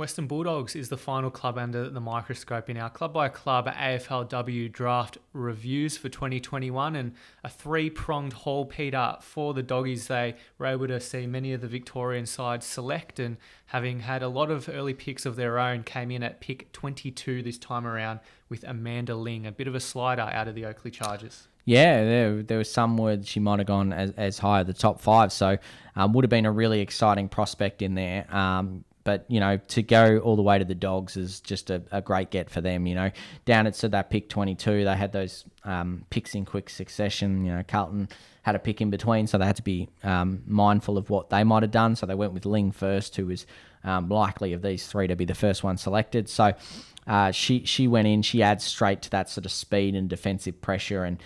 Western Bulldogs is the final club under the microscope in our club-by-club AFLW Draft reviews for 2021, and a three-pronged haul, Peter, for the Doggies. They were able to see many of the Victorian sides select, and having had a lot of early picks of their own, came in at pick 22 this time around with Amanda Ling, a bit of a slider out of the Oakley Chargers. Yeah, there was some word she might have gone as high as the top five, so would have been a really exciting prospect in there. But, to go all the way to the Dogs is just a great get for them. Down at that pick 22, they had those picks in quick succession. Carlton had a pick in between, so they had to be mindful of what they might have done. So they went with Ling first, who was likely of these three to be the first one selected. So she went in, she adds straight to that sort of speed and defensive pressure, and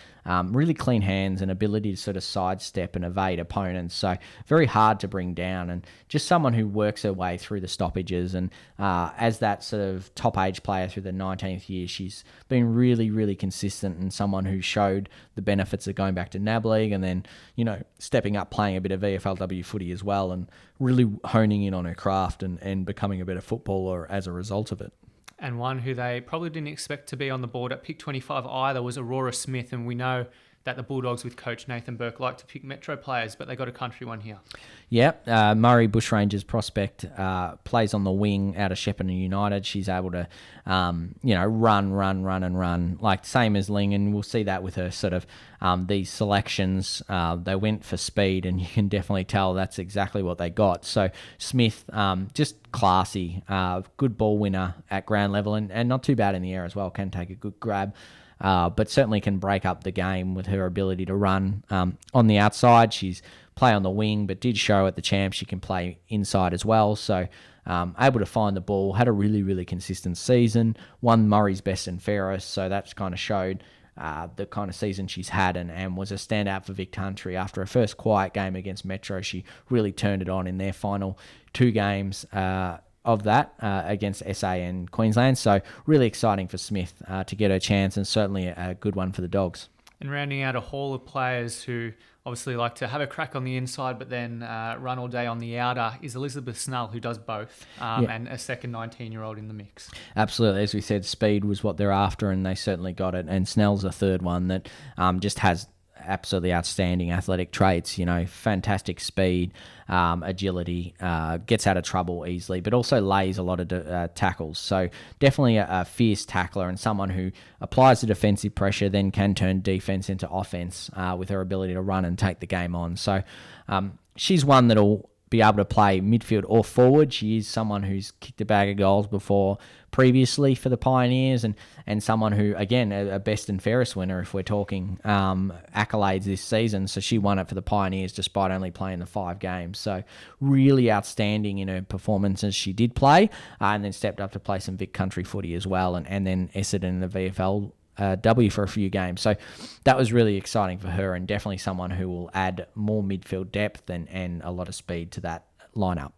really clean hands and ability to sort of sidestep and evade opponents. So very hard to bring down, and just someone who works her way through the stoppages. And as that sort of top age player through the 19th year, she's been really, really consistent, and someone who showed the benefits of going back to NAB League and then, stepping up, playing a bit of VFLW footy as well, and really honing in on her craft and becoming a better footballer as a result of it. And one who they probably didn't expect to be on the board at pick 25 either was Aurora Smith. And we know that the Bulldogs with coach Nathan Burke like to pick metro players, but they got a country one here. Yep, Murray Bushrangers prospect plays on the wing out of Shepparton United. She's able to, run, like same as Ling, and we'll see that with her sort of these selections. They went for speed, and you can definitely tell that's exactly what they got. So Smith, just classy, good ball winner at ground level, and not too bad in the air as well. Can take a good grab. But certainly can break up the game with her ability to run on the outside. She's play on the wing, but did show at the Champs she can play inside as well. So able to find the ball, had a really, really consistent season, won Murray's best and fairest. So that's kind of showed the kind of season she's had, and was a standout for Vic Country. After her first quiet game against Metro, she really turned it on in their final two games of that against SA and Queensland. So really exciting for Smith to get her chance, and certainly a good one for the Dogs. And rounding out a haul of players who obviously like to have a crack on the inside but then run all day on the outer is Elizabeth Snell, who does both, and a second 19-year-old in the mix. Absolutely. As we said, speed was what they're after, and they certainly got it. And Snell's a third one that just has absolutely outstanding athletic traits, fantastic speed, agility, gets out of trouble easily, but also lays a lot of tackles. So definitely a fierce tackler, and someone who applies the defensive pressure, then can turn defense into offense with her ability to run and take the game on. So she's one that'll be able to play midfield or forward. She is someone who's kicked a bag of goals before previously for the Pioneers, and someone who, again, a best and fairest winner if we're talking accolades this season. So she won it for the Pioneers despite only playing the 5 games. So really outstanding in her performances she did play, and then stepped up to play some Vic Country footy as well, and then Essendon in the VFLW for a few games. So that was really exciting for her, and definitely someone who will add more midfield depth and a lot of speed to that lineup.